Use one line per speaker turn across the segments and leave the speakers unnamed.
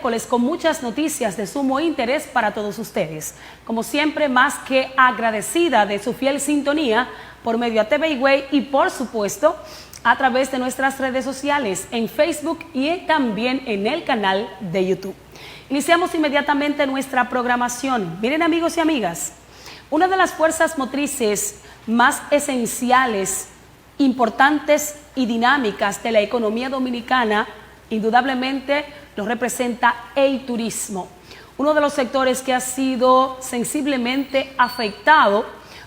miércoles con muchas noticias de sumo interés para todos ustedes. Como siempre, más que agradecida de su fiel sintonía por medio a TV Higüey y por supuesto a través de nuestras redes sociales en Facebook y también en el canal de YouTube. Iniciamos inmediatamente nuestra programación. Miren, amigos y amigas, una de las fuerzas motrices más esenciales, importantes y dinámicas de la economía dominicana, indudablemente lo representa el turismo, uno de los sectores que ha sido sensiblemente afectado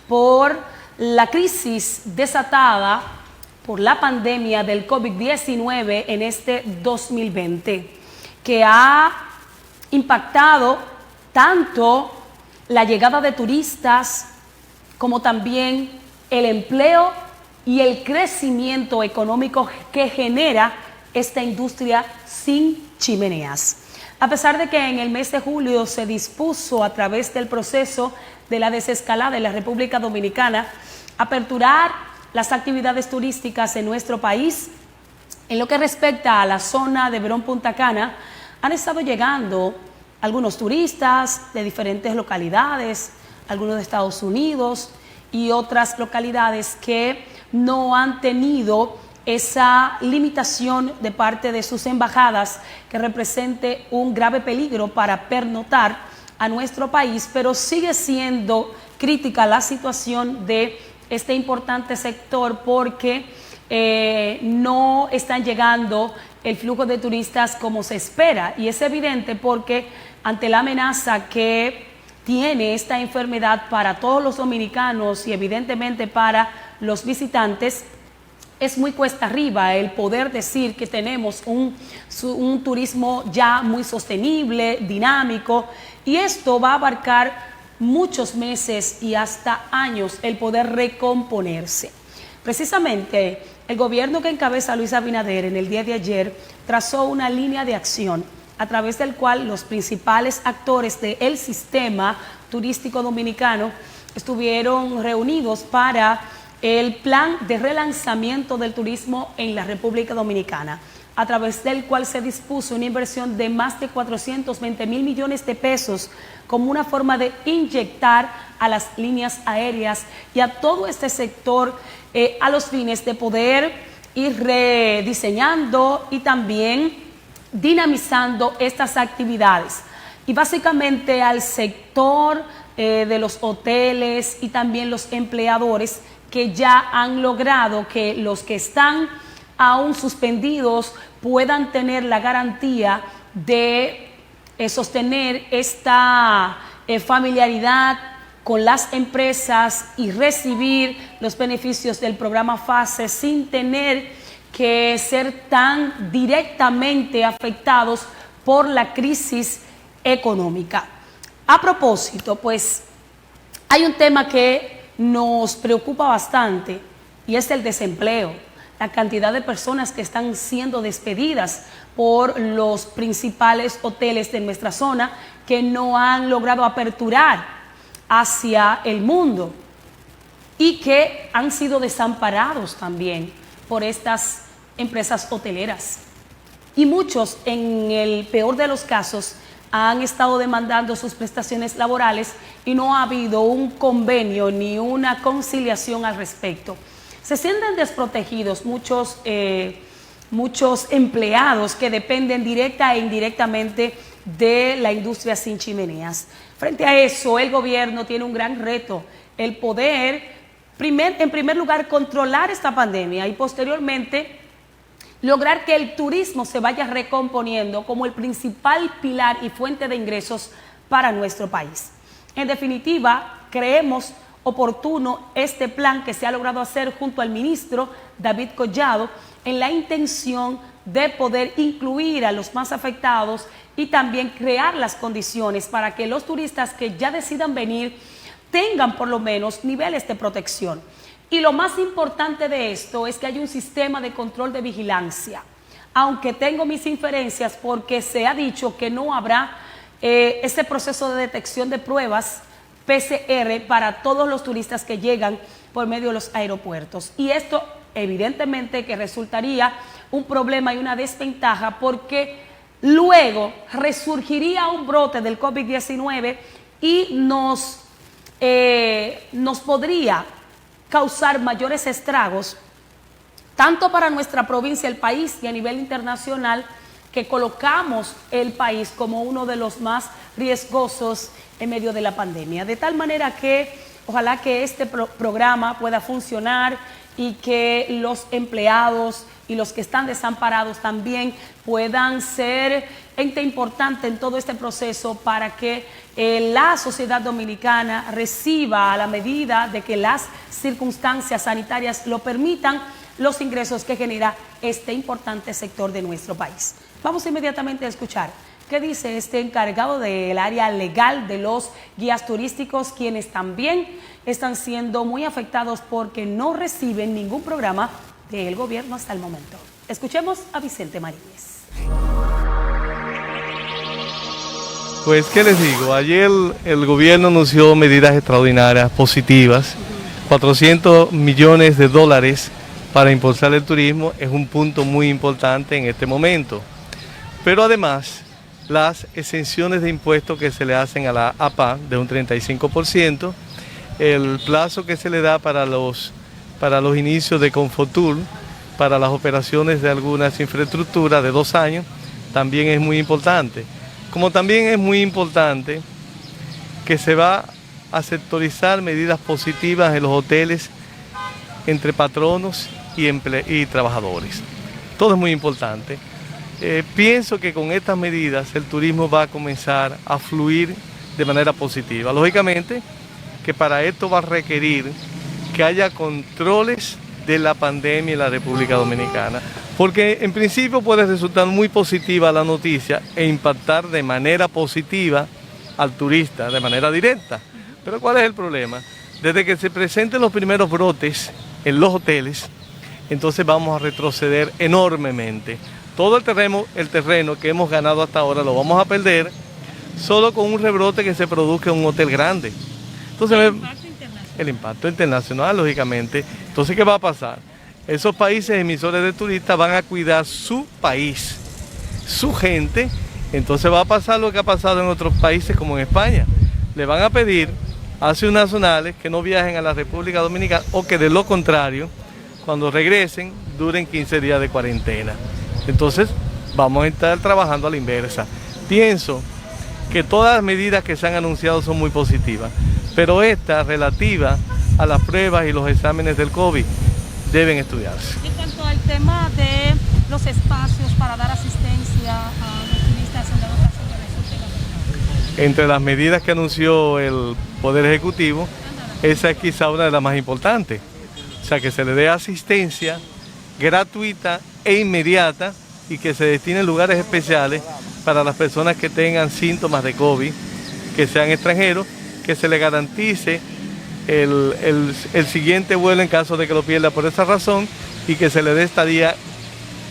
por la crisis desatada por la pandemia del COVID-19 en este 2020, que ha impactado tanto la llegada de turistas como también el empleo y el crecimiento económico que genera esta industria sin chimeneas. A pesar de que en el mes de julio se dispuso a través del proceso de la desescalada en la República Dominicana aperturar las actividades turísticas en nuestro país, en lo que respecta a la zona de Verón Punta Cana, han estado llegando algunos turistas de diferentes localidades, algunos de Estados Unidos y otras localidades que no han tenido esa limitación de parte de sus embajadas que represente un grave peligro para pernoctar a nuestro país, pero sigue siendo crítica la situación de este importante sector porque no están llegando el flujo de turistas como se espera, y es evidente porque ante la amenaza que tiene esta enfermedad para todos los dominicanos y evidentemente para los visitantes, es muy cuesta arriba el poder decir que tenemos un turismo ya muy sostenible, dinámico, y esto va a abarcar muchos meses y hasta años el poder recomponerse. Precisamente el gobierno que encabeza Luis Abinader en el día de ayer trazó una línea de acción a través del cual los principales actores del sistema turístico dominicano estuvieron reunidos para el plan de relanzamiento del turismo en la República Dominicana, a través del cual se dispuso una inversión de más de 420 mil millones de pesos como una forma de inyectar a las líneas aéreas y a todo este sector a los fines de poder ir rediseñando y también dinamizando estas actividades. Y básicamente al sector de los hoteles y también los empleadores que ya han logrado que los que están aún suspendidos puedan tener la garantía de sostener esta familiaridad con las empresas y recibir los beneficios del programa FASE sin tener que ser tan directamente afectados por la crisis económica. A propósito, pues hay un tema que nos preocupa bastante y es el desempleo. La cantidad de personas que están siendo despedidas por los principales hoteles de nuestra zona que no han logrado aperturar hacia el mundo y que han sido desamparados también por estas empresas hoteleras. Y muchos, en el peor de los casos, han estado demandando sus prestaciones laborales y no ha habido un convenio ni una conciliación al respecto. Se sienten desprotegidos muchos empleados que dependen directa e indirectamente de la industria sin chimeneas. Frente a eso, el gobierno tiene un gran reto, el poder, en primer lugar, controlar esta pandemia y posteriormente lograr que el turismo se vaya recomponiendo como el principal pilar y fuente de ingresos para nuestro país. En definitiva, creemos oportuno este plan que se ha logrado hacer junto al ministro David Collado en la intención de poder incluir a los más afectados y también crear las condiciones para que los turistas que ya decidan venir tengan por lo menos niveles de protección. Y lo más importante de esto es que hay un sistema de control de vigilancia, aunque tengo mis inferencias porque se ha dicho que no habrá ese proceso de detección de pruebas PCR para todos los turistas que llegan por medio de los aeropuertos. Y esto evidentemente que resultaría un problema y una desventaja porque luego resurgiría un brote del COVID-19 y nos podría causar mayores estragos, tanto para nuestra provincia, el país, y a nivel internacional, que colocamos el país como uno de los más riesgosos en medio de la pandemia. De tal manera que ojalá que este programa pueda funcionar y que los empleados y los que están desamparados también puedan ser ente importante en todo este proceso para que la sociedad dominicana reciba, a la medida de que las circunstancias sanitarias lo permitan, los ingresos que genera este importante sector de nuestro país. Vamos inmediatamente a escuchar qué dice este encargado del área legal de los guías turísticos, quienes también están siendo muy afectados porque no reciben ningún programa del gobierno hasta el momento. Escuchemos a Vicente Mariñez.
Pues, ¿qué les digo? Ayer el gobierno anunció medidas extraordinarias, positivas, 400 millones de dólares para impulsar el turismo. Es un punto muy importante en este momento. Pero además, las exenciones de impuestos que se le hacen a la APA de un 35%, el plazo que se le da para los inicios de Confotur, para las operaciones de algunas infraestructuras de 2 años, también es muy importante. Como también es muy importante que se va a sectorizar medidas positivas en los hoteles entre patronos y trabajadores. Todo es muy importante. Pienso que con estas medidas el turismo va a comenzar a fluir de manera positiva. Lógicamente que para esto va a requerir que haya controles de la pandemia en la República Dominicana, porque en principio puede resultar muy positiva la noticia e impactar de manera positiva al turista, de manera directa. Pero ¿cuál es el problema? Desde que se presenten los primeros brotes en los hoteles, entonces vamos a retroceder enormemente. Todo el terreno que hemos ganado hasta ahora lo vamos a perder solo con un rebrote que se produzca en un hotel grande. Entonces, el impacto internacional, lógicamente. Entonces, ¿qué va a pasar? Esos países emisores de turistas van a cuidar su país, su gente. Entonces va a pasar lo que ha pasado en otros países como en España. Le van a pedir a sus nacionales que no viajen a la República Dominicana o que de lo contrario, cuando regresen, duren 15 días de cuarentena. Entonces, vamos a estar trabajando a la inversa. Pienso que todas las medidas que se han anunciado son muy positivas, pero esta relativa a las pruebas y los exámenes del COVID deben estudiarse.
En cuanto al tema de los espacios para dar asistencia a los turistas en dado caso que resulten afectados.
Entre las medidas que anunció el Poder Ejecutivo, esa es quizá una de las más importantes. O sea, que se le dé asistencia gratuita e inmediata y que se destinen lugares especiales para las personas que tengan síntomas de COVID, que sean extranjeros, que se le garantice el siguiente vuelo en caso de que lo pierda por esa razón y que se le dé estadía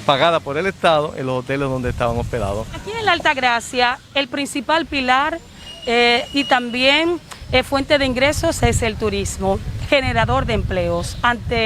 pagada por el Estado en los hoteles donde estaban hospedados.
Aquí en la Altagracia, el principal pilar y también fuente de ingresos es el turismo, generador de empleos. Ante